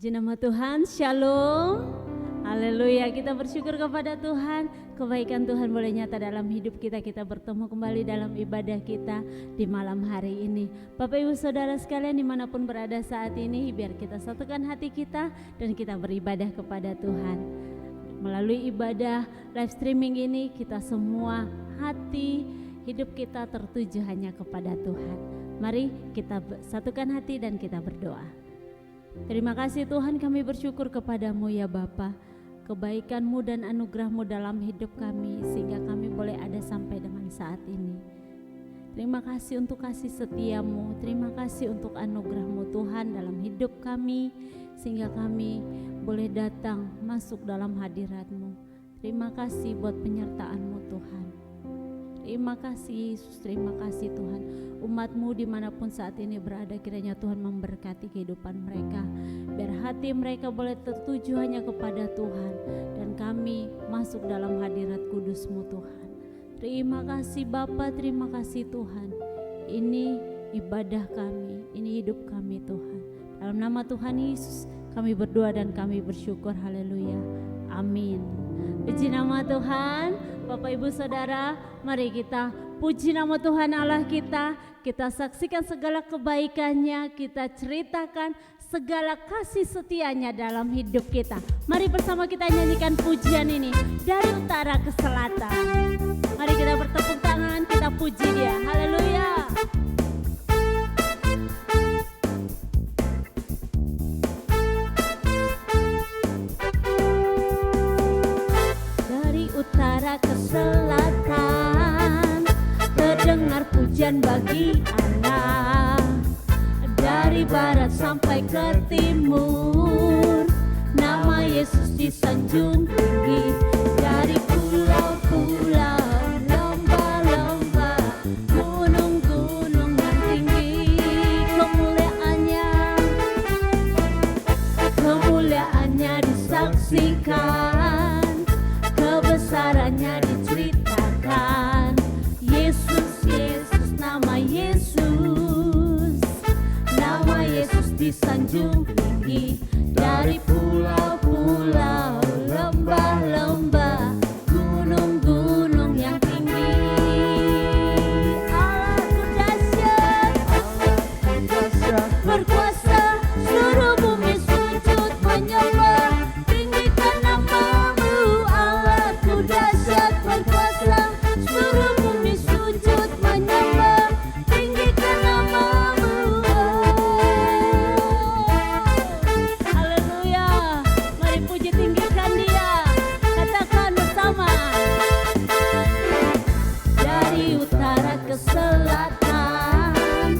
Puji nama Tuhan, Shalom. Haleluya, kita bersyukur kepada Tuhan. Kebaikan Tuhan boleh nyata dalam hidup kita. Kita bertemu kembali dalam ibadah kita di malam hari ini. Bapak Ibu Saudara sekalian dimanapun berada saat ini, biar kita satukan hati kita dan kita beribadah kepada Tuhan. Melalui ibadah live streaming ini, kita semua hati hidup kita tertuju hanya kepada Tuhan. Mari kita satukan hati dan kita berdoa. Terima kasih Tuhan, kami bersyukur kepadamu ya Bapa, kebaikan-Mu dan anugerah-Mu dalam hidup kami sehingga kami boleh ada sampai dengan saat ini. Terima kasih untuk kasih setia-Mu, terima kasih untuk anugerah-Mu Tuhan dalam hidup kami sehingga kami boleh datang masuk dalam hadirat-Mu. Terima kasih buat penyertaan-Mu Tuhan. Terima kasih Yesus, terima kasih Tuhan. Umat-Mu dimanapun saat ini berada, kiranya Tuhan memberkati kehidupan mereka, biar hati mereka boleh tertuju hanya kepada Tuhan, dan kami masuk dalam hadirat kudus-Mu Tuhan. Terima kasih Bapa, terima kasih Tuhan. Ini ibadah kami, ini hidup kami Tuhan. Dalam nama Tuhan Yesus kami berdoa dan kami bersyukur, haleluya, amin. Puji nama Tuhan. Bapak Ibu Saudara, mari kita puji nama Tuhan Allah kita. Kita saksikan segala kebaikannya, kita ceritakan segala kasih setianya dalam hidup kita. Mari bersama kita nyanyikan pujian ini dari utara ke selatan. Mari kita bertepuk tangan, kita puji Dia. Haleluya. Utara ke selatan, terdengar pujian bagi Allah. Dari barat sampai ke timur, nama Yesus disanjung tinggi. Dari pulau-pulau, lembah-lembah, gunung-gunung yang tinggi, kemuliaannya disaksikan, kebesarannya diceritakan. Yesus, Yesus, nama Yesus, nama Yesus disanjung tinggi. Dari pulau-pulau, lembah-lembah, gunung-gunung yang tinggi. Allahku dahsyat, Allahku dahsyat, berkuasa, seluruh bumi sujud menyembah. Tinggikan nama-Mu, Allahku dahsyat, berkuasa, seluruh bumi sujud menyembah. Tinggikan nama-Mu. Haleluya. Mari puji tinggikan Dia. Katakan bersama. Dari utara ke selatan,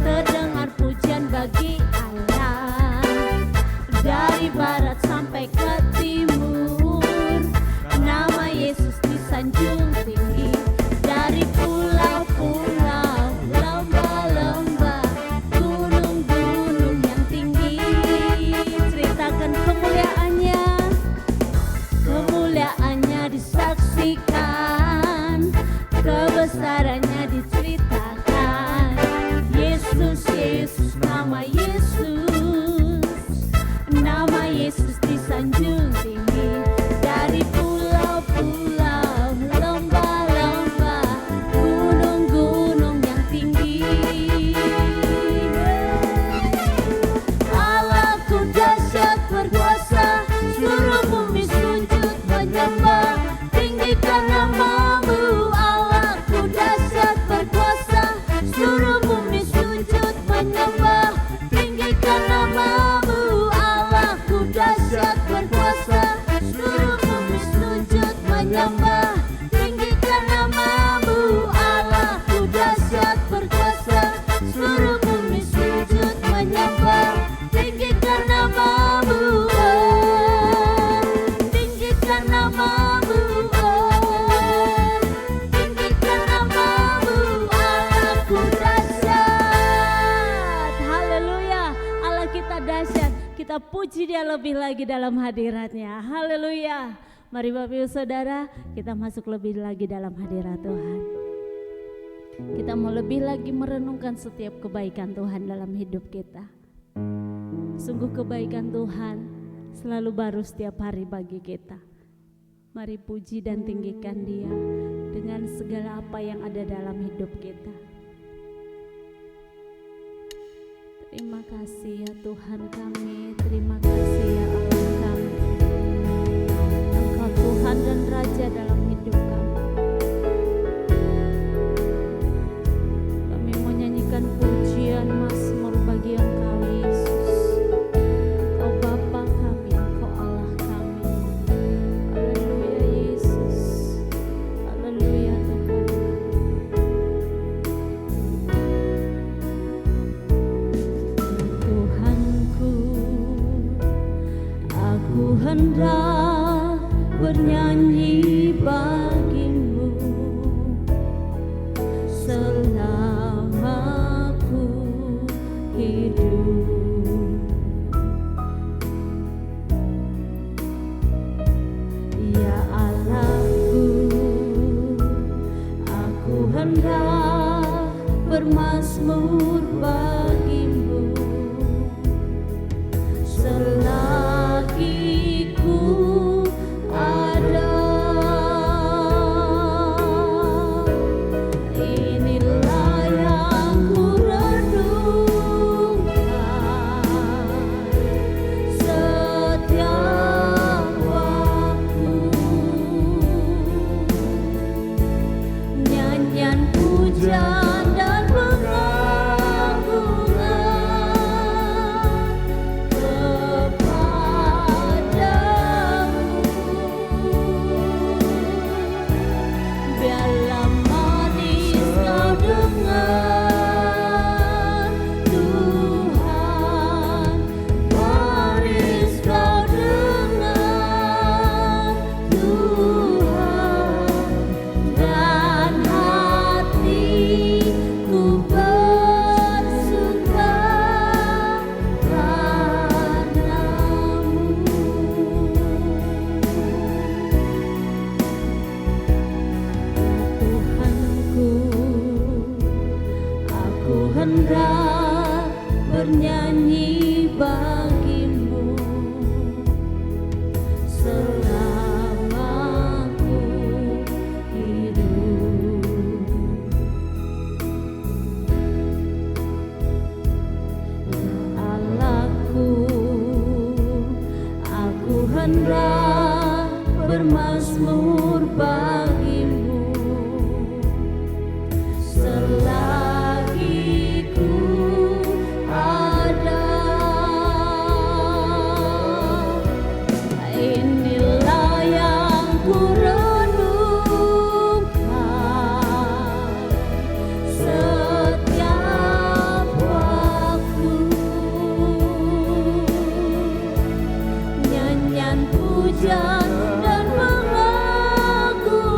terdengar pujian bagi Allah. Dari barat sampai ke timur, nama Yesus disanjung tinggi. Dari pulau-pulau, lembah-lembah, gunung-gunung yang tinggi, ceritakan kemuliaannya, kemuliaannya disaksikan, kebesarannya diceritakan. Yesus, Yesus, nama Yesus, nama Yesus disanjung tinggi. Dari pulau-pulau, lembah-lembah, gunung-gunung yang tinggi. Allahku dahsyat, berkuasa, seluruh bumi sujud menyembah. Tinggikan nama-Mu, Allahku dahsyat, berkuasa, seluruh bumi sujud menyembah. Tinggikan nama-Mu, Allahku dahsyat, berkuasa, seluruh bumi sujud menyembah. Tinggikan nama-Mu, Allahku dahsyat, berkuasa, seluruh bumi sujud menyembah. Tinggikan nama-Mu, tinggikan nama-Mu, tinggikan nama-Mu, Allahku dahsyat. Haleluya, Allah kita dahsyat. Kita puji Dia lebih lagi dalam hadirat-Nya. Haleluya. Mari Bapak Ibu Saudara, kita masuk lebih lagi dalam hadirat Tuhan. Kita mau lebih lagi merenungkan setiap kebaikan Tuhan dalam hidup kita. Sungguh kebaikan Tuhan selalu baru setiap hari bagi kita. Mari puji dan tinggikan Dia dengan segala apa yang ada dalam hidup kita. Terima kasih ya Tuhan kami, terima kasih ya Allah kami. Engkau Tuhan dan Raja dalam hidup kami. Kami mau nyanyikan pujian mazmur bagi Engkau Yesus. Engkau Bapa kami, Engkau Allah kami. Haleluya Yesus, haleluya Tuhan. Tuhanku, aku hendak bernyanyi bagimu selama ku hidup. Ya Allahku, aku hendak bermazmur bagimu selagi ku ada. Inilah yang ku renungkan setiap waktu, nyanyian pujian dan pengagungan kepadamu. Biarlah manis kau dengar Tuhan, manis kau dengar Tuhan, dan hatiku bersuka padamu. Tuhanku, aku hendak bernyanyi bagimu selama ku hidup. Allahku, aku hendak bermazmur bagimu selagi ku ada. Inilah yang ku renungkan setiap waktu, nyanyian pujian dan pengagungan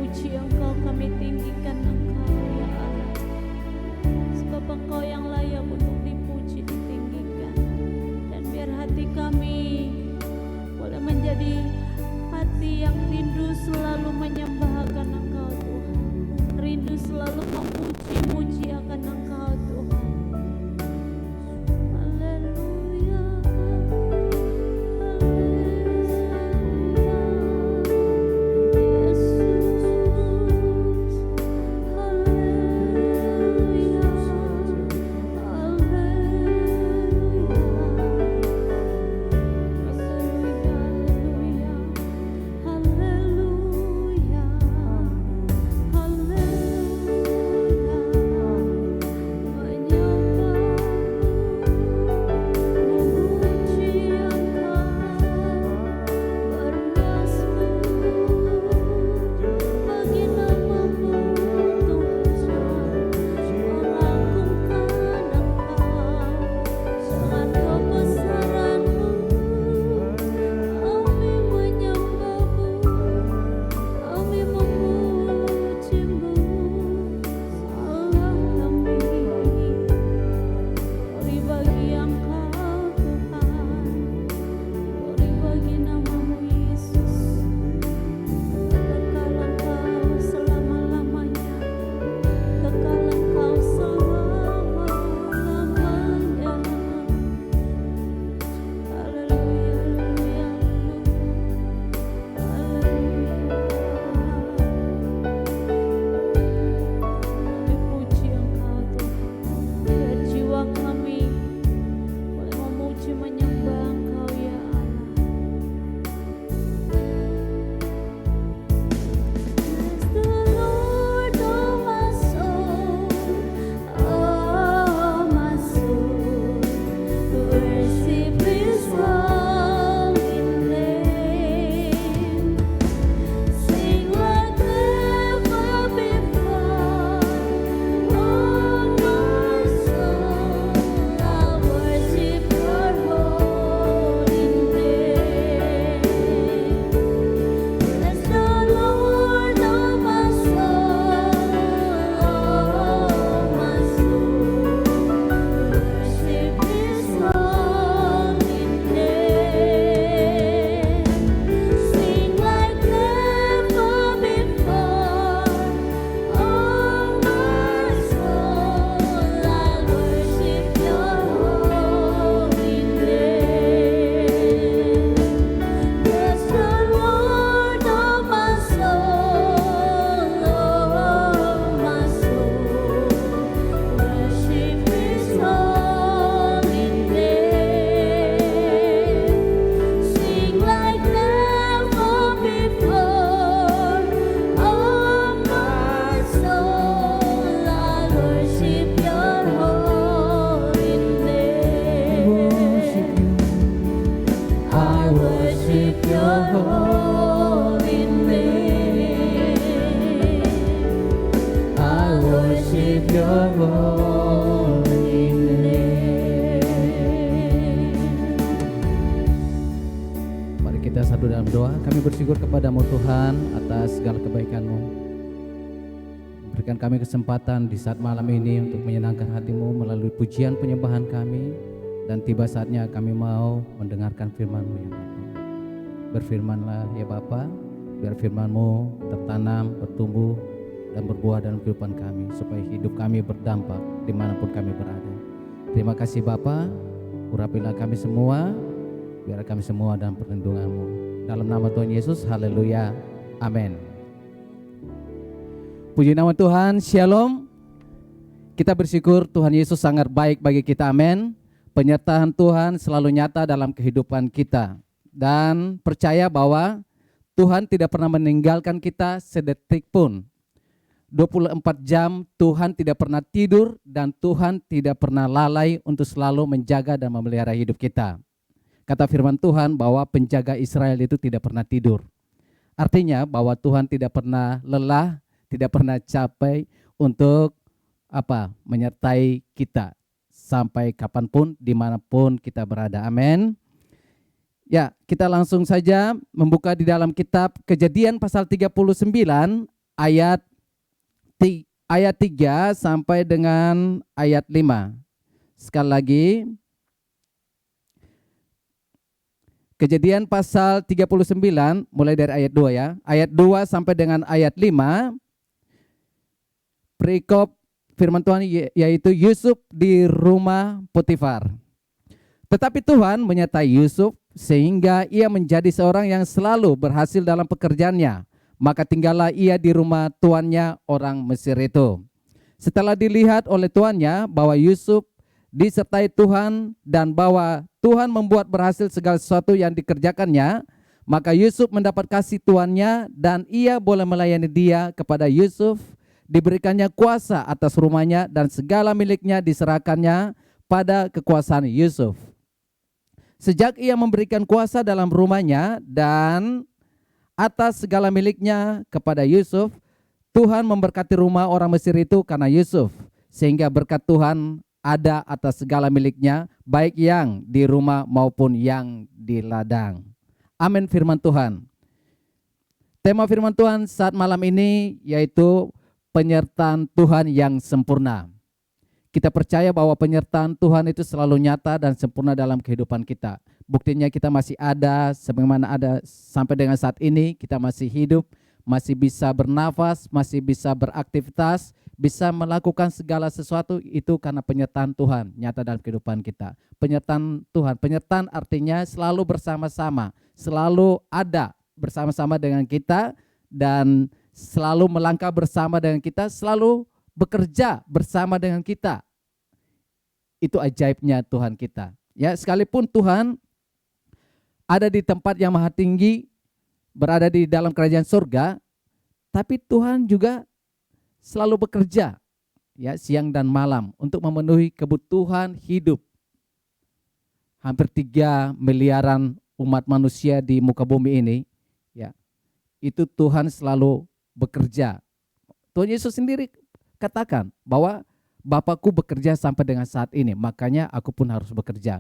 puji Engkau, kami tinggikan Engkau ya Allah. Sebab Engkau yang layak untuk dipuji, ditinggikan. Dan biar hati kami boleh menjadi hati yang rindu selalu menyembah akan Engkau Tuhan, rindu selalu memuji-muji akan Engkau Tuhan. Haleluya, Bersyukur kepadamu Tuhan atas segala kebaikan-Mu. Berikan kami kesempatan di saat malam ini untuk menyenangkan hati-Mu melalui pujian penyembahan kami. Dan tiba saatnya kami mau mendengarkan firman-Mu ya Bapa. Berfirmanlah ya Bapa, biar firman-Mu tertanam, bertumbuh, dan berbuah dalam kehidupan kami, supaya hidup kami berdampak dimanapun kami berada. Terima kasih Bapa, urapilah kami semua, biar kami semua dalam perlindungan-Mu. Dalam nama Tuhan Yesus, haleluya, amin. Puji nama Tuhan, shalom. Kita bersyukur Tuhan Yesus sangat baik bagi kita, amin. Penyertaan Tuhan selalu nyata dalam kehidupan kita. Dan percaya bahwa Tuhan tidak pernah meninggalkan kita sedetik pun. 24 jam Tuhan tidak pernah tidur dan Tuhan tidak pernah lalai untuk selalu menjaga dan memelihara hidup kita. Kata firman Tuhan bahwa penjaga Israel itu tidak pernah tidur. Artinya bahwa Tuhan tidak pernah lelah, tidak pernah capek untuk menyertai kita sampai kapanpun, dimanapun kita berada. Amin. Ya, kita langsung saja membuka di dalam kitab Kejadian pasal 39 ayat 3 sampai dengan ayat 5. Sekali lagi, Kejadian pasal 39 mulai dari ayat 2 ya. Ayat 2 sampai dengan ayat 5. Perikop firman Tuhan yaitu Yusuf di rumah Potifar. Tetapi Tuhan menyertai Yusuf sehingga ia menjadi seorang yang selalu berhasil dalam pekerjaannya. Maka tinggallah ia di rumah tuannya orang Mesir itu. Setelah dilihat oleh tuannya bahwa Yusuf disertai Tuhan dan bahwa Tuhan membuat berhasil segala sesuatu yang dikerjakannya, maka Yusuf mendapat kasih tuannya dan ia boleh melayani dia. Kepada Yusuf diberikannya kuasa atas rumahnya dan segala miliknya diserahkannya pada kekuasaan Yusuf. Sejak ia memberikan kuasa dalam rumahnya dan atas segala miliknya kepada Yusuf, Tuhan memberkati rumah orang Mesir itu karena Yusuf, sehingga berkat Tuhan ada atas segala miliknya, baik yang di rumah maupun yang di ladang. Amin firman Tuhan. Tema firman Tuhan saat malam ini yaitu penyertaan Tuhan yang sempurna. Kita percaya bahwa penyertaan Tuhan itu selalu nyata dan sempurna dalam kehidupan kita. Buktinya kita masih ada, sebagaimana ada sampai dengan saat ini, kita masih hidup, masih bisa bernafas, masih bisa beraktivitas, bisa melakukan segala sesuatu itu karena penyertaan Tuhan nyata dalam kehidupan kita. Penyertaan Tuhan, penyertaan artinya selalu bersama-sama, selalu ada bersama-sama dengan kita dan selalu melangkah bersama dengan kita, selalu bekerja bersama dengan kita. Itu ajaibnya Tuhan kita. Ya, sekalipun Tuhan ada di tempat yang maha tinggi, berada di dalam kerajaan surga, tapi Tuhan juga selalu bekerja ya siang dan malam untuk memenuhi kebutuhan hidup hampir 3 miliaran umat manusia di muka bumi ini ya. Itu Tuhan selalu bekerja. Tuhan Yesus sendiri katakan bahwa Bapakku bekerja sampai dengan saat ini, makanya aku pun harus bekerja.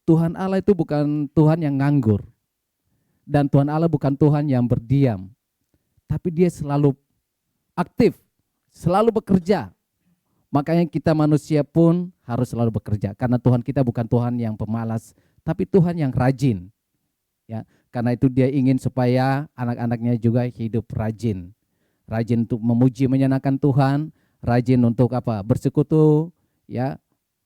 Tuhan Allah itu bukan Tuhan yang nganggur. Dan Tuhan Allah bukan Tuhan yang berdiam. Tapi dia selalu aktif, selalu bekerja. Makanya kita manusia pun harus selalu bekerja. Karena Tuhan kita bukan Tuhan yang pemalas, tapi Tuhan yang rajin. Ya, karena itu dia ingin supaya anak-anaknya juga hidup rajin. Rajin untuk memuji, menyenangkan Tuhan, rajin untuk bersekutu, ya,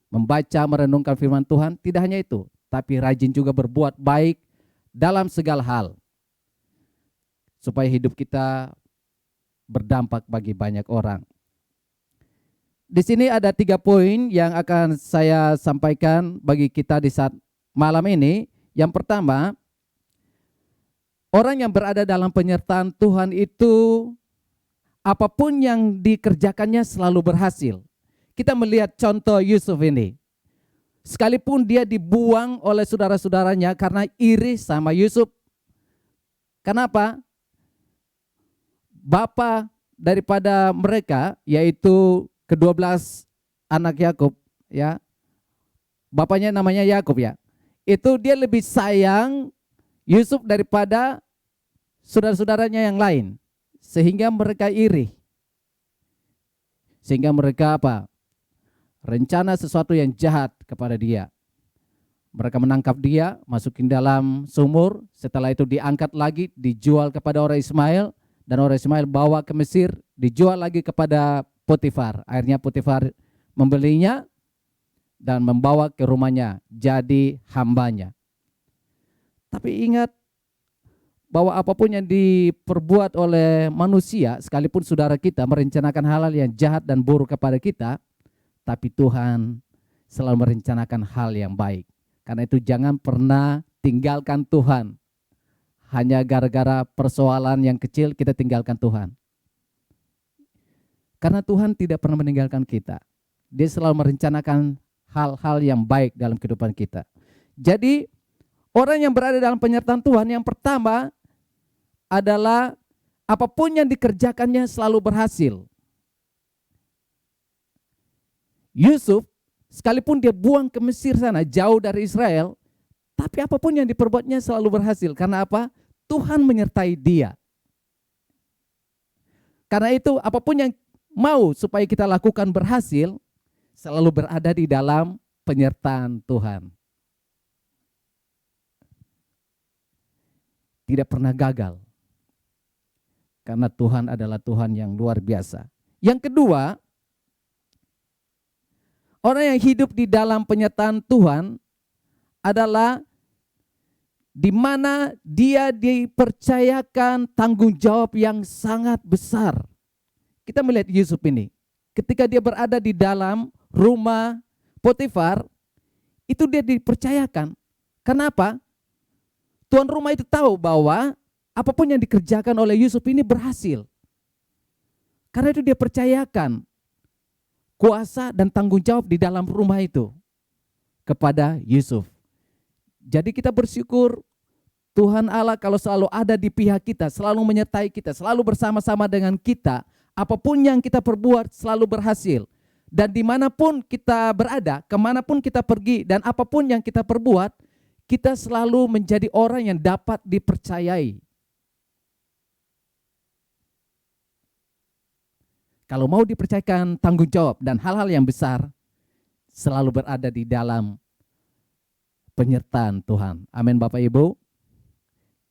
membaca, merenungkan firman Tuhan. Tidak hanya itu, tapi rajin juga berbuat baik dalam segala hal. Supaya hidup kita berdampak bagi banyak orang. Di sini ada 3 poin yang akan saya sampaikan bagi kita di saat malam ini. Yang pertama, orang yang berada dalam penyertaan Tuhan itu apapun yang dikerjakannya selalu berhasil. Kita melihat contoh Yusuf ini. Sekalipun dia dibuang oleh saudara-saudaranya karena iri sama Yusuf. Kenapa? Bapa daripada mereka yaitu ke-12 anak Yakub ya. Bapaknya namanya Yakub ya. Itu dia lebih sayang Yusuf daripada saudara-saudaranya yang lain. Sehingga mereka iri. Sehingga mereka rencana sesuatu yang jahat kepada dia. Mereka menangkap dia, masukin dalam sumur, setelah itu diangkat lagi, dijual kepada orang Ismail, dan orang Ismail bawa ke Mesir, dijual lagi kepada Potifar. Akhirnya Potifar membelinya dan membawa ke rumahnya, jadi hambanya. Tapi ingat bahwa apapun yang diperbuat oleh manusia, sekalipun saudara kita merencanakan hal-hal yang jahat dan buruk kepada kita, tapi Tuhan selalu merencanakan hal yang baik. Karena itu jangan pernah tinggalkan Tuhan. Hanya gara-gara persoalan yang kecil kita tinggalkan Tuhan. Karena Tuhan tidak pernah meninggalkan kita. Dia selalu merencanakan hal-hal yang baik dalam kehidupan kita. Jadi orang yang berada dalam penyertaan Tuhan yang pertama adalah apapun yang dikerjakannya selalu berhasil. Yusuf, sekalipun dia buang ke Mesir sana, jauh dari Israel, tapi apapun yang diperbuatnya selalu berhasil. Karena apa? Tuhan menyertai dia. Karena itu apapun yang mau supaya kita lakukan berhasil, selalu berada di dalam penyertaan Tuhan. Tidak pernah gagal. Karena Tuhan adalah Tuhan yang luar biasa. Yang kedua, orang yang hidup di dalam penyertaan Tuhan adalah di mana dia dipercayakan tanggung jawab yang sangat besar. Kita melihat Yusuf ini. Ketika dia berada di dalam rumah Potifar, itu dia dipercayakan. Kenapa? Tuan rumah itu tahu bahwa apapun yang dikerjakan oleh Yusuf ini berhasil. Karena itu dia percayakan kuasa dan tanggung jawab di dalam rumah itu kepada Yusuf. Jadi kita bersyukur Tuhan Allah kalau selalu ada di pihak kita, selalu menyertai kita, selalu bersama-sama dengan kita. Apapun yang kita perbuat selalu berhasil. Dan dimanapun kita berada, kemanapun kita pergi, dan apapun yang kita perbuat, kita selalu menjadi orang yang dapat dipercayai. Kalau mau dipercayakan tanggung jawab dan hal-hal yang besar, selalu berada di dalam penyertaan Tuhan. Amin Bapak Ibu.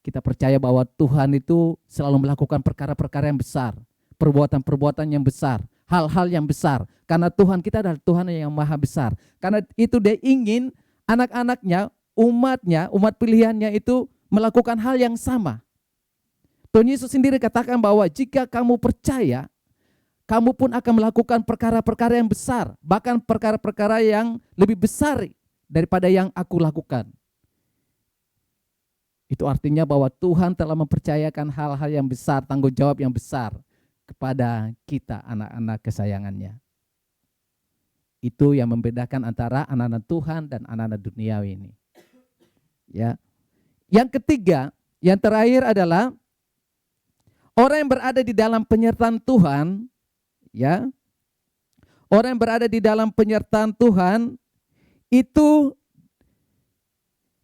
Kita percaya bahwa Tuhan itu selalu melakukan perkara-perkara yang besar, perbuatan-perbuatan yang besar, hal-hal yang besar. Karena Tuhan kita adalah Tuhan yang maha besar. Karena itu dia ingin anak-anaknya, umatnya, umat pilihannya itu melakukan hal yang sama. Tuhan Yesus sendiri katakan bahwa jika kamu percaya, kamu pun akan melakukan perkara-perkara yang besar. Bahkan perkara-perkara yang lebih besar daripada yang aku lakukan. Itu artinya bahwa Tuhan telah mempercayakan hal-hal yang besar, tanggung jawab yang besar kepada kita anak-anak kesayangannya. Itu yang membedakan antara anak-anak Tuhan dan anak-anak duniawi ini. Ya. Yang ketiga, yang terakhir adalah orang yang berada di dalam penyertaan Tuhan, ya. Orang yang berada di dalam penyertaan Tuhan itu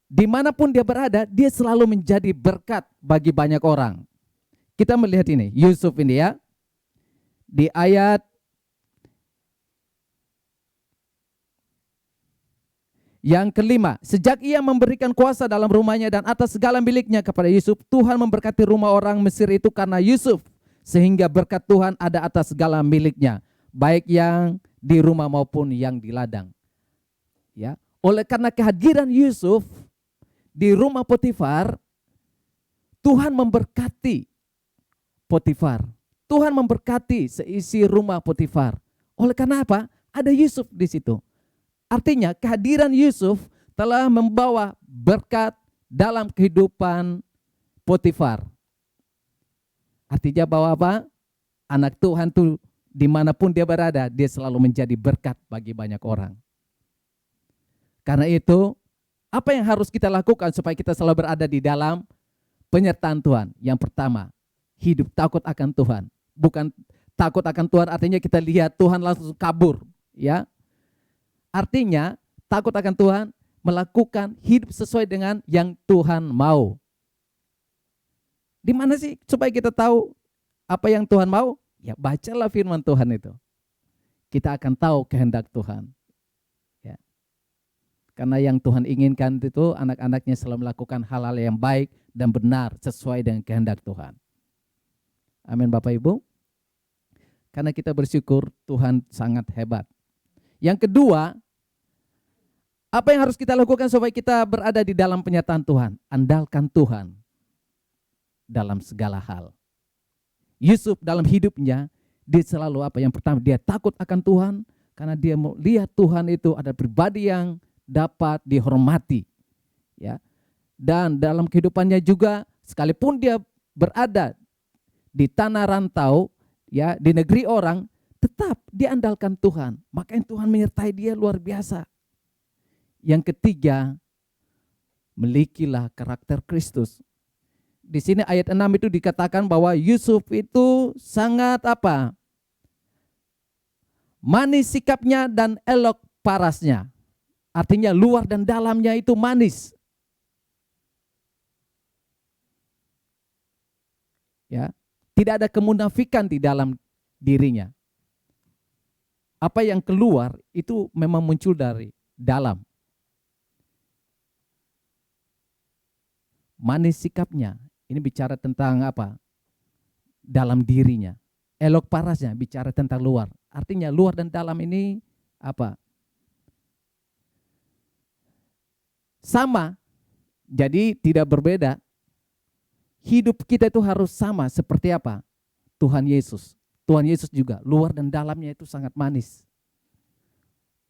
dimanapun dia berada, dia selalu menjadi berkat bagi banyak orang. Kita melihat ini, Yusuf ini ya. Di ayat yang kelima, sejak ia memberikan kuasa dalam rumahnya dan atas segala miliknya kepada Yusuf, Tuhan memberkati rumah orang Mesir itu karena Yusuf, sehingga berkat Tuhan ada atas segala miliknya, baik yang di rumah maupun yang di ladang. Ya, oleh karena kehadiran Yusuf di rumah Potifar, Tuhan memberkati Potifar. Tuhan memberkati seisi rumah Potifar. Oleh karena apa? Ada Yusuf di situ. Artinya kehadiran Yusuf telah membawa berkat dalam kehidupan Potifar. Artinya bahwa apa? Anak Tuhan tuh dimanapun dia berada, dia selalu menjadi berkat bagi banyak orang. Karena itu, apa yang harus kita lakukan supaya kita selalu berada di dalam penyertaan Tuhan? Yang pertama, hidup takut akan Tuhan. Bukan takut akan Tuhan artinya kita lihat Tuhan langsung kabur, ya. Artinya takut akan Tuhan melakukan hidup sesuai dengan yang Tuhan mau. Di mana sih supaya kita tahu apa yang Tuhan mau? Ya bacalah firman Tuhan itu. Kita akan tahu kehendak Tuhan. Ya. Karena yang Tuhan inginkan itu anak-anaknya selalu melakukan hal-hal yang baik dan benar sesuai dengan kehendak Tuhan. Amin Bapak Ibu. Karena kita bersyukur Tuhan sangat hebat. Yang kedua, apa yang harus kita lakukan supaya kita berada di dalam penyertaan Tuhan? Andalkan Tuhan dalam segala hal. Yusuf dalam hidupnya, dia selalu apa? Yang pertama, dia takut akan Tuhan karena dia melihat Tuhan itu ada pribadi yang dapat dihormati. Ya. Dan dalam kehidupannya juga, sekalipun dia berada di tanah rantau, ya, di negeri orang, tetap dia andalkan Tuhan. Makanya Tuhan menyertai dia luar biasa. Yang ketiga, milikilah karakter Kristus. Di sini ayat 6 itu dikatakan bahwa Yusuf itu sangat apa? Manis sikapnya dan elok parasnya. Artinya luar dan dalamnya itu manis. Ya. Tidak ada kemunafikan di dalam dirinya. Apa yang keluar itu memang muncul dari dalam. Manis sikapnya, ini bicara tentang apa? Dalam dirinya. Elok parasnya bicara tentang luar. Artinya luar dan dalam ini apa? Sama. Jadi tidak berbeda. Hidup kita itu harus sama seperti apa? Tuhan Yesus. Tuhan Yesus juga luar dan dalamnya itu sangat manis.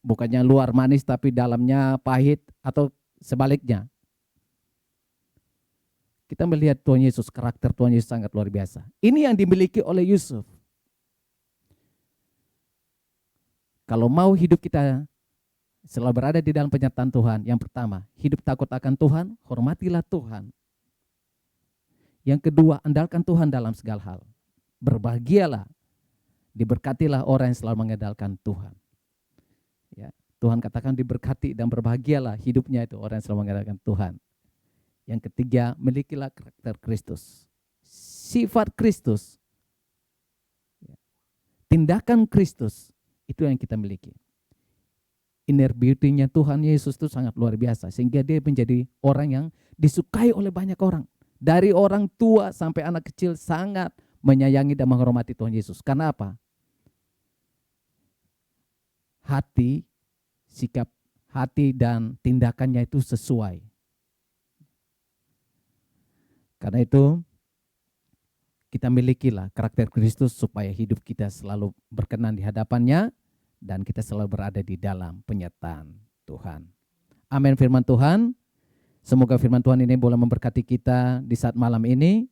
Bukannya luar manis tapi dalamnya pahit atau sebaliknya. Kita melihat Tuhan Yesus, karakter Tuhan Yesus sangat luar biasa. Ini yang dimiliki oleh Yusuf. Kalau mau hidup kita selalu berada di dalam penyertaan Tuhan, yang pertama, hidup takut akan Tuhan, hormatilah Tuhan. Yang kedua, andalkan Tuhan dalam segala hal. Berbahagialah, diberkatilah orang yang selalu mengandalkan Tuhan. Ya, Tuhan katakan diberkati dan berbahagialah hidupnya itu orang yang selalu mengandalkan Tuhan. Yang ketiga, milikilah karakter Kristus. Sifat Kristus. Tindakan Kristus, itu yang kita miliki. Inner beauty-nya Tuhan Yesus itu sangat luar biasa. Sehingga dia menjadi orang yang disukai oleh banyak orang. Dari orang tua sampai anak kecil sangat menyayangi dan menghormati Tuhan Yesus. Karena apa? Hati, sikap hati dan tindakannya itu sesuai. Karena itu kita milikilah karakter Kristus supaya hidup kita selalu berkenan di hadapannya dan kita selalu berada di dalam penyertaan Tuhan. Amin firman Tuhan. Semoga firman Tuhan ini boleh memberkati kita di saat malam ini.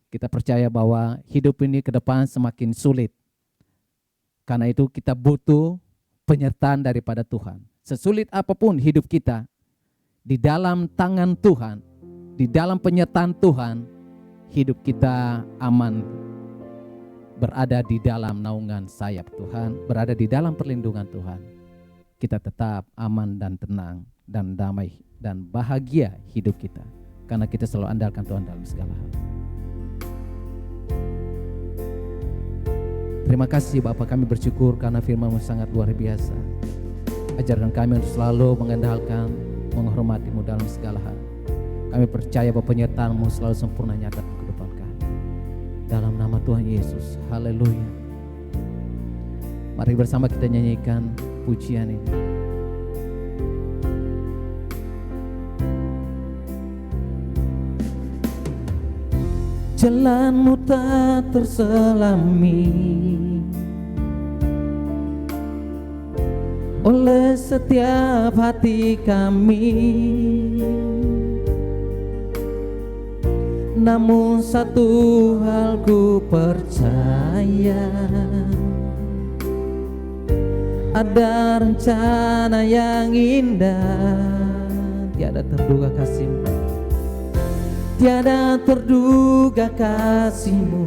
Kita percaya bahwa hidup ini ke depan semakin sulit. Karena itu kita butuh penyertaan daripada Tuhan. Sesulit apapun hidup kita, di dalam tangan Tuhan, di dalam penyertaan Tuhan, hidup kita aman, berada di dalam naungan sayap Tuhan, berada di dalam perlindungan Tuhan. Kita tetap aman dan tenang dan damai dan bahagia hidup kita, karena kita selalu andalkan Tuhan dalam segala hal. Terima kasih Bapa, kami bersyukur karena firman-Mu sangat luar biasa. Ajarkan kami untuk selalu mengandalkan, menghormati-Mu dalam segala hal. Kami percaya bahwa penyertaan-Mu selalu sempurna nyata di kehidupan kami. Dalam nama Tuhan Yesus, haleluya. Mari bersama kita nyanyikan pujian ini. Jalan-Mu tak terselami oleh setiap hati kami. Namun satu hal ku percaya, ada rencana yang indah, tiada terduga kasih-Mu, tiada terduga kasih-Mu.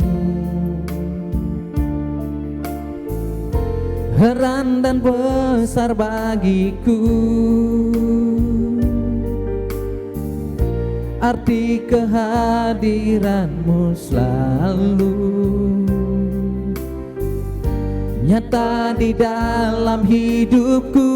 Heran dan besar bagiku arti kehadiran-Mu selalu nyata di dalam hidupku.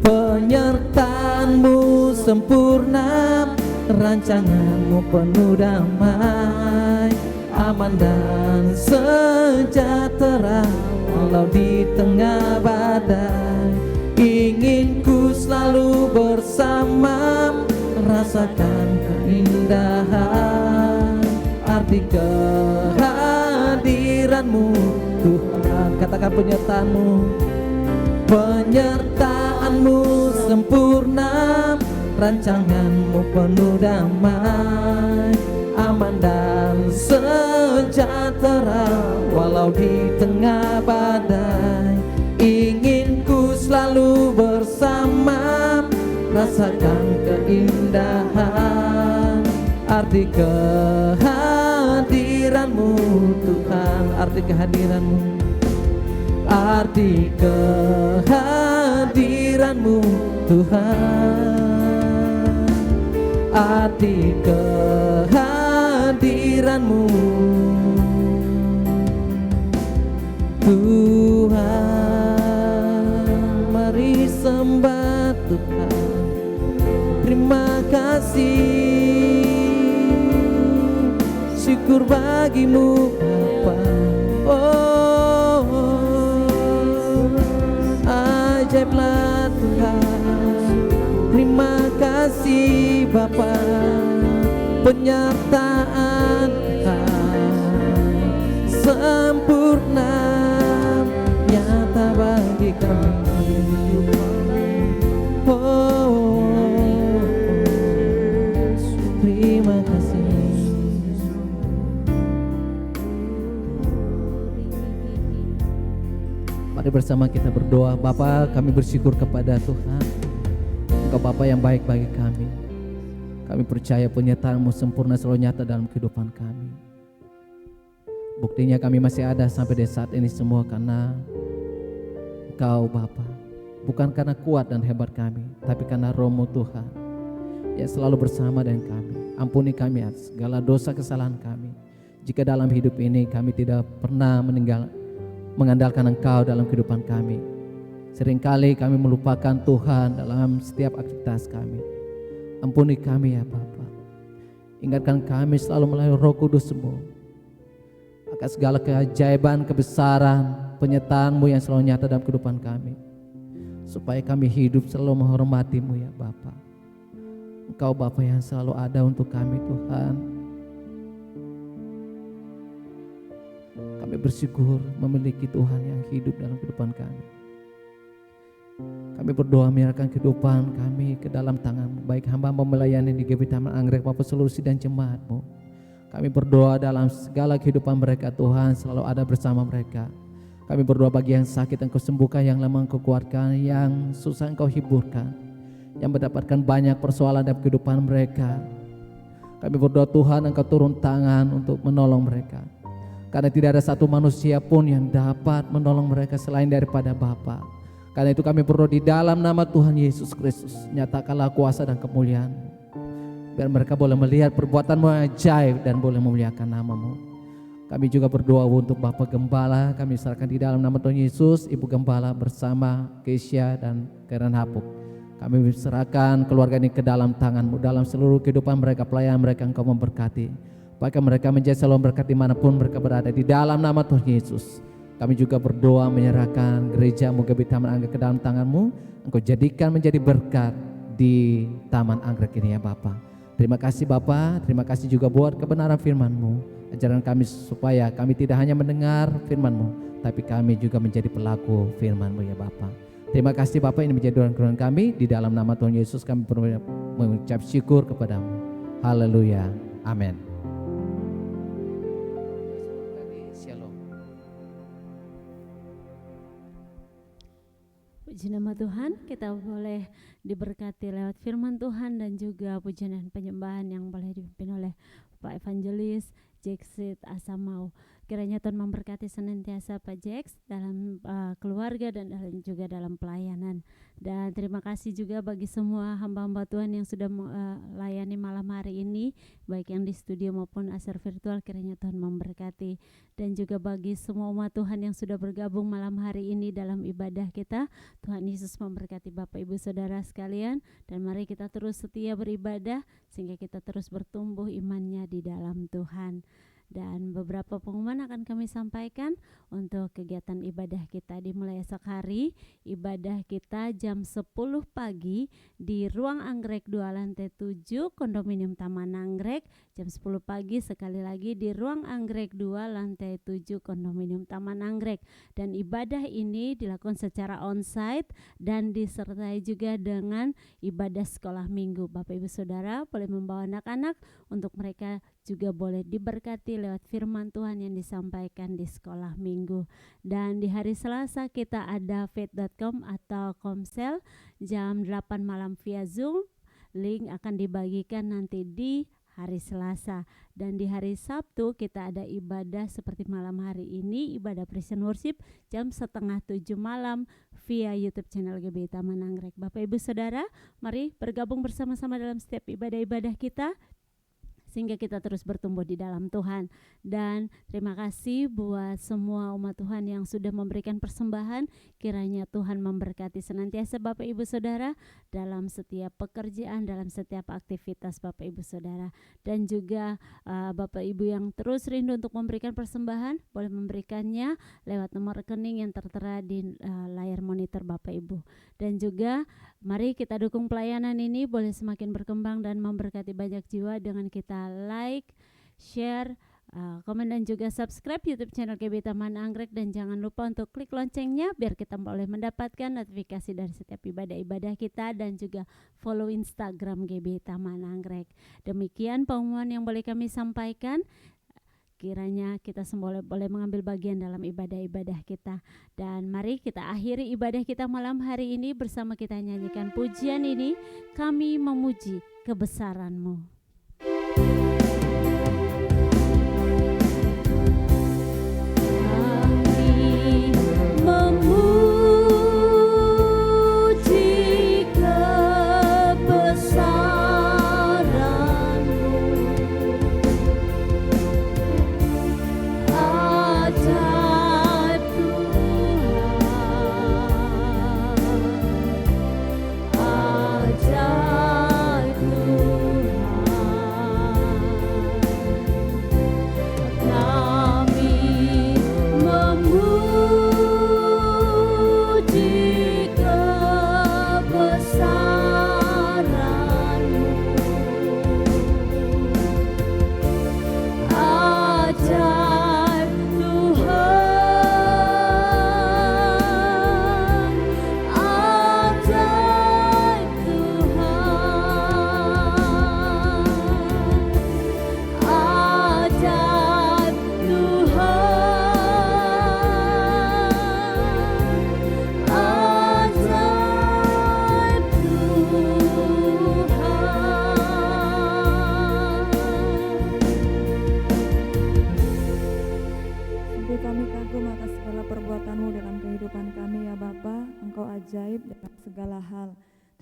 Penyertaan-Mu sempurna, rancangan-Mu penuh damai, aman dan sejahtera walau di tengah badai. Ingin ku selalu bersama, rasakan keindahan arti kehadiran-Mu Tuhan. Katakan penyertaan-Mu. Penyertaan-Mu sempurna, rancangan-Mu penuh damai, aman dan sejahtera walau di tengah badai. Ingin ku selalu bersama, rasakan keindahan arti kehadiran-Mu Tuhan. Arti kehadiran-Mu, arti kehadiran-Mu Tuhan, arti kehadiran-Mu kasih, syukur bagimu Bapa. Oh, ajaiblah Tuhan. Terima kasih Bapa, penyertaan Tuhan sempurna nyata bagi kami. Oh, terima kasih. Mari bersama kita berdoa. Bapa, kami bersyukur kepada Tuhan, Engkau Bapa yang baik bagi kami. Kami percaya penyertaan-Mu sempurna selalu nyata dalam kehidupan kami. Buktinya kami masih ada sampai di saat ini semua karena Engkau Bapa. Bukan karena kuat dan hebat kami, tapi karena Roh-Mu Tuhan yang selalu bersama dengan kami. Ampuni kami atas segala dosa kesalahan kami. Jika dalam hidup ini kami tidak pernah mengandalkan Engkau dalam kehidupan kami. Seringkali kami melupakan Tuhan dalam setiap aktivitas kami. Ampuni kami ya Bapa. Ingatkan kami selalu melalui Roh Kudus-Mu akan segala keajaiban, kebesaran, penyertaan-Mu yang selalu nyata dalam kehidupan kami, supaya kami hidup selalu menghormati-Mu ya Bapa. Engkau Bapa yang selalu ada untuk kami Tuhan. Kami bersyukur memiliki Tuhan yang hidup dalam kehidupan kami. Kami berdoa menyerahkan kehidupan kami ke dalam tangan-Mu, baik hamba-Mu melayani di GBI Taman Anggrek maupun seluruh sidang jemaat-Mu. Kami berdoa dalam segala kehidupan mereka Tuhan selalu ada bersama mereka. Kami berdoa bagi yang sakit Engkau sembuhkan, yang lemah Engkau kuatkan, yang susah Engkau hiburkan, yang mendapatkan banyak persoalan dalam kehidupan mereka. Kami berdoa Tuhan Engkau turun tangan untuk menolong mereka, karena tidak ada satu manusia pun yang dapat menolong mereka selain daripada Bapa. Karena itu kami berdoa di dalam nama Tuhan Yesus Kristus, nyatakanlah kuasa dan kemuliaan, biar mereka boleh melihat perbuatan-Mu ajaib dan boleh memuliakan nama-Mu. Kami juga berdoa untuk Bapak Gembala, kami serahkan di dalam nama Tuhan Yesus, Ibu Gembala bersama Keisha dan Karen Hapuk. Kami serahkan keluarga ini ke dalam tangan-Mu, dalam seluruh kehidupan mereka, pelayanan mereka Engkau memberkati. Pakai mereka menjadi selalu berkat dimanapun mereka berada, di dalam nama Tuhan Yesus. Kami juga berdoa menyerahkan gereja-Mu GBI Taman Anggrek ke dalam tangan-Mu. Engkau jadikan menjadi berkat di Taman Anggrek ini ya Bapa. Terima kasih Bapa, terima kasih juga buat kebenaran firman-Mu. Ajaran kami supaya kami tidak hanya mendengar firman-Mu, tapi kami juga menjadi pelaku firman-Mu ya Bapa. Terima kasih Bapa, ini menjadi doa kami. Di dalam nama Tuhan Yesus kami mengucap syukur kepada-Mu. Haleluya, amin. Puji nama Tuhan, kita boleh diberkati lewat firman Tuhan dan juga pujian dan penyembahan yang boleh dipimpin oleh Pak Evangelis Jeksit Asamau. Kiranya Tuhan memberkati senantiasa Pak Jeks dalam keluarga dan juga dalam pelayanan. Dan terima kasih juga bagi semua hamba-hamba Tuhan yang sudah melayani malam hari ini, baik yang di studio maupun acara virtual. Kiranya Tuhan memberkati. Dan juga bagi semua umat Tuhan yang sudah bergabung malam hari ini dalam ibadah kita, Tuhan Yesus memberkati Bapak Ibu Saudara sekalian. Dan mari kita terus setia beribadah sehingga kita terus bertumbuh imannya di dalam Tuhan. Dan beberapa pengumuman akan kami sampaikan untuk kegiatan ibadah kita. Dimulai esok hari, ibadah kita jam 10 pagi di Ruang Anggrek 2 lantai 7 Kondominium Taman Anggrek. Jam 10 pagi sekali lagi di Ruang Anggrek 2 lantai 7 Kondominium Taman Anggrek. Dan ibadah ini dilakukan secara onsite dan disertai juga dengan ibadah sekolah minggu. Bapak Ibu Saudara boleh membawa anak-anak untuk mereka juga boleh diberkati lewat firman Tuhan yang disampaikan di sekolah minggu. Dan di hari Selasa kita ada faith.com atau Komsel jam 8 malam via Zoom. Link akan dibagikan nanti di hari Selasa. Dan di hari Sabtu kita ada ibadah seperti malam hari ini, ibadah Praise and Worship jam 6:30 malam via YouTube channel GBI Taman Anggrek. Bapak Ibu Saudara, mari bergabung bersama-sama dalam setiap ibadah-ibadah kita, sehingga kita terus bertumbuh di dalam Tuhan. Dan terima kasih buat semua umat Tuhan yang sudah memberikan persembahan. Kiranya Tuhan memberkati senantiasa Bapak Ibu Saudara dalam setiap pekerjaan, dalam setiap aktivitas Bapak Ibu Saudara. Dan juga Bapak Ibu yang terus rindu untuk memberikan persembahan, boleh memberikannya lewat nomor rekening yang tertera di layar monitor Bapak Ibu. Dan juga mari kita dukung pelayanan ini boleh semakin berkembang dan memberkati banyak jiwa dengan kita like, share, komen dan juga subscribe YouTube channel GB Taman Anggrek, dan jangan lupa untuk klik loncengnya biar kita boleh mendapatkan notifikasi dari setiap ibadah-ibadah kita, dan juga follow Instagram GB Taman Anggrek. Demikian pengumuman yang boleh kami sampaikan. Kiranya kita semua boleh mengambil bagian dalam ibadah-ibadah kita. Dan mari kita akhiri ibadah kita malam hari ini bersama kita nyanyikan pujian ini, Kami Memuji Kebesaran-Mu.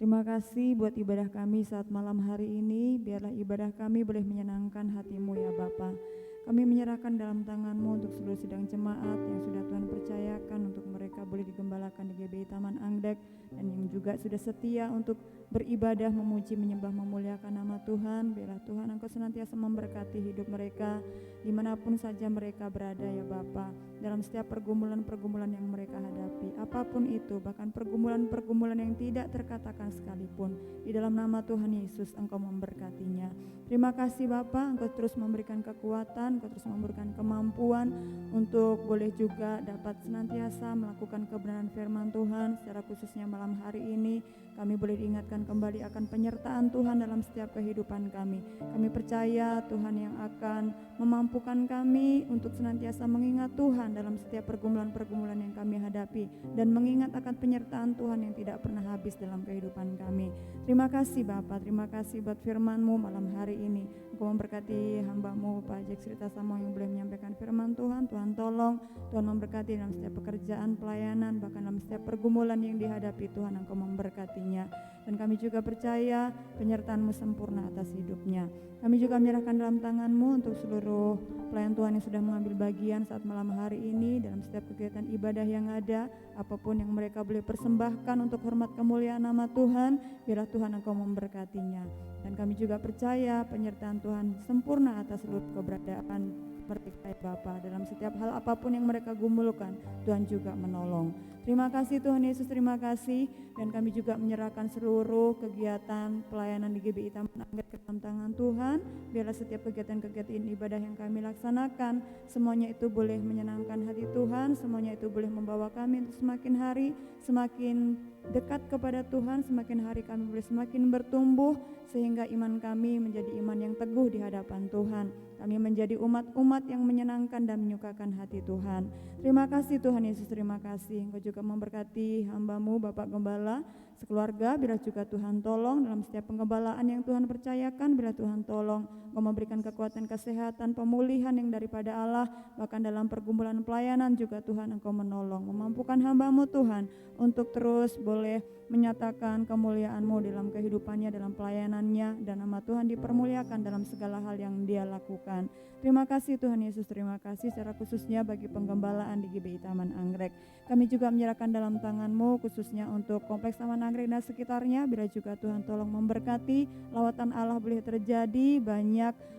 Terima kasih buat ibadah kami saat malam hari ini. Biarlah ibadah kami boleh menyenangkan hati-Mu ya Bapa. Kami menyerahkan dalam tangan-Mu untuk seluruh sidang jemaat yang sudah Tuhan percayakan untuk mereka boleh digembalakan di GBI Taman Anggrek, dan yang juga sudah setia untuk beribadah, memuji, menyembah, memuliakan nama Tuhan. Biarlah Tuhan Engkau senantiasa memberkati hidup mereka dimanapun saja mereka berada ya Bapa, dalam setiap pergumulan-pergumulan yang mereka hadapi, apapun itu, bahkan pergumulan-pergumulan yang tidak terkatakan sekalipun, di dalam nama Tuhan Yesus Engkau memberkatinya. Terima kasih Bapa, Engkau terus memberikan kekuatan, Engkau terus memberikan kemampuan untuk boleh juga dapat senantiasa melakukan kebenaran firman Tuhan. Secara khususnya malam hari ini kami boleh diingatkan kembali akan penyertaan Tuhan dalam setiap kehidupan kami. Kami percaya Tuhan yang akan memampukan kami untuk senantiasa mengingat Tuhan dalam setiap pergumulan-pergumulan yang kami hadapi, dan mengingat akan penyertaan Tuhan yang tidak pernah habis dalam kehidupan kami. Terima kasih Bapa, terima kasih buat firman-Mu malam hari ini. Engkau memberkati hamba-Mu Pak Jack Cerita Samo yang boleh menyampaikan firman Tuhan. Tuhan tolong, Tuhan memberkati dalam setiap pekerjaan, pelayanan, bahkan dalam setiap pergumulan yang dihadapi. Tuhan Engkau memberkatinya, dan kami juga percaya penyertaan-Mu sempurna atas hidupnya. Kami juga menyerahkan dalam tangan-Mu untuk seluruh pelayan Tuhan yang sudah mengambil bagian saat malam hari ini dalam setiap kegiatan ibadah yang ada, apapun yang mereka boleh persembahkan untuk hormat kemuliaan nama Tuhan. Biarlah Tuhan Engkau memberkatinya, dan kami juga percaya penyertaan Tuhan sempurna atas seluruh keberadaan mereka ya Bapa, dalam setiap hal apapun yang mereka gumulkan, Tuhan juga menolong. Terima kasih Tuhan Yesus, terima kasih. Dan kami juga menyerahkan seluruh kegiatan pelayanan di GBI Taman Anggrek ke dalam tangan Tuhan. Biarlah setiap kegiatan-kegiatan ibadah yang kami laksanakan, semuanya itu boleh menyenangkan hati Tuhan, semuanya itu boleh membawa kami untuk semakin hari semakin dekat kepada Tuhan, semakin hari kami boleh semakin bertumbuh, sehingga iman kami menjadi iman yang teguh di hadapan Tuhan. Kami menjadi umat-umat yang menyenangkan dan menyukakan hati Tuhan. Terima kasih Tuhan Yesus, terima kasih. Engkau juga memberkati hamba-Mu Bapak Gembala sekeluarga, biarlah juga Tuhan tolong dalam setiap penggembalaan yang Tuhan percayakan, biarlah Tuhan tolong Engkau memberikan kekuatan kesehatan, pemulihan yang daripada Allah, bahkan dalam pergumulan pelayanan juga Tuhan Engkau menolong, memampukan hamba-Mu Tuhan untuk terus boleh menyatakan kemuliaan-Mu dalam kehidupannya, dalam pelayanannya, dan nama Tuhan dipermuliakan dalam segala hal yang dia lakukan. Terima kasih Tuhan Yesus, terima kasih secara khususnya bagi penggembalaan di GBI Taman Anggrek. Kami juga menyerahkan dalam tangan-Mu khususnya untuk Kompleks Taman Anggrek dan sekitarnya, bila juga Tuhan tolong memberkati, lawatan Allah boleh terjadi, banyak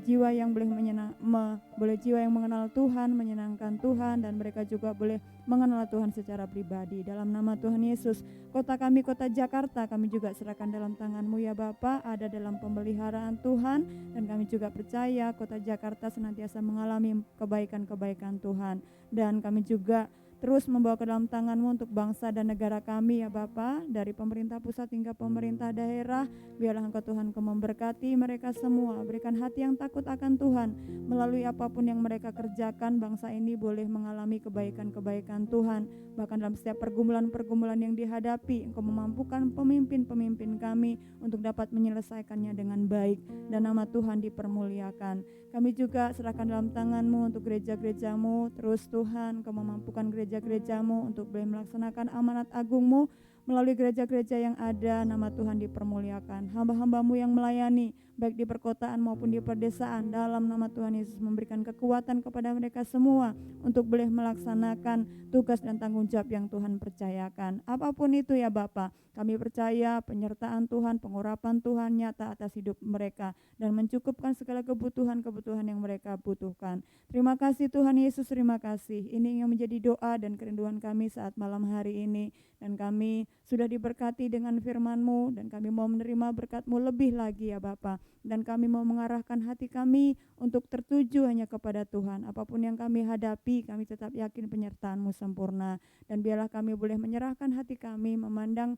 jiwa yang boleh jiwa yang mengenal Tuhan, menyenangkan Tuhan, dan mereka juga boleh mengenal Tuhan secara pribadi. Dalam nama Tuhan Yesus, kota kami, kota Jakarta, kami juga serahkan dalam tangan-Mu ya Bapa, ada dalam pemeliharaan Tuhan, dan kami juga percaya kota Jakarta senantiasa mengalami kebaikan-kebaikan Tuhan, dan kami juga terus membawa ke dalam tangan-Mu untuk bangsa dan negara kami ya Bapa, dari pemerintah pusat hingga pemerintah daerah. Biarlah Engkau Tuhan Kau memberkati mereka semua, berikan hati yang takut akan Tuhan. Melalui apapun yang mereka kerjakan, bangsa ini boleh mengalami kebaikan-kebaikan Tuhan. Bahkan dalam setiap pergumulan-pergumulan yang dihadapi, Engkau memampukan pemimpin-pemimpin kami untuk dapat menyelesaikannya dengan baik, dan nama Tuhan dipermuliakan. Kami juga serahkan dalam tangan-Mu untuk gereja-gereja-Mu, terus Tuhan Kau memampukan gereja-gereja-Mu untuk boleh melaksanakan amanat agung-Mu. Melalui gereja-gereja yang ada, nama Tuhan dipermuliakan. Hamba-hamba-Mu yang melayani, baik di perkotaan maupun di perdesaan, dalam nama Tuhan Yesus memberikan kekuatan kepada mereka semua untuk boleh melaksanakan tugas dan tanggung jawab yang Tuhan percayakan. Apapun itu ya Bapa, kami percaya penyertaan Tuhan, pengurapan Tuhan nyata atas hidup mereka dan mencukupkan segala kebutuhan-kebutuhan yang mereka butuhkan. Terima kasih Tuhan Yesus, terima kasih. Ini yang menjadi doa dan kerinduan kami saat malam hari ini, dan kami sudah diberkati dengan firman-Mu, dan kami mau menerima berkat-Mu lebih lagi ya Bapa, dan kami mau mengarahkan hati kami untuk tertuju hanya kepada Tuhan. Apapun yang kami hadapi, kami tetap yakin penyertaan-Mu sempurna, dan biarlah kami boleh menyerahkan hati kami memandang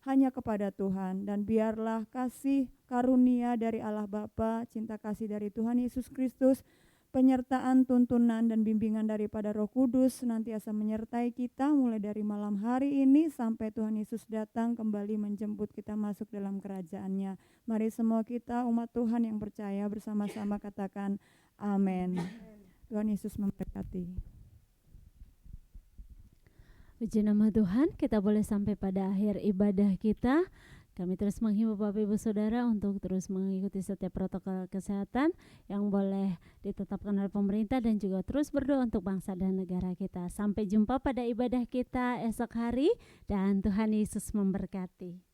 hanya kepada Tuhan, dan biarlah kasih karunia dari Allah Bapa, cinta kasih dari Tuhan Yesus Kristus, penyertaan, tuntunan, dan bimbingan daripada Roh Kudus senantiasa menyertai kita mulai dari malam hari ini sampai Tuhan Yesus datang kembali menjemput kita masuk dalam kerajaan-Nya. Mari semua kita umat Tuhan yang percaya bersama-sama katakan amin. Tuhan Yesus memberkati. Puji nama Tuhan, kita boleh sampai pada akhir ibadah kita. Kami terus menghimbau Bapak Ibu Saudara untuk terus mengikuti setiap protokol kesehatan yang boleh ditetapkan oleh pemerintah, dan juga terus berdoa untuk bangsa dan negara kita. Sampai jumpa pada ibadah kita esok hari, dan Tuhan Yesus memberkati.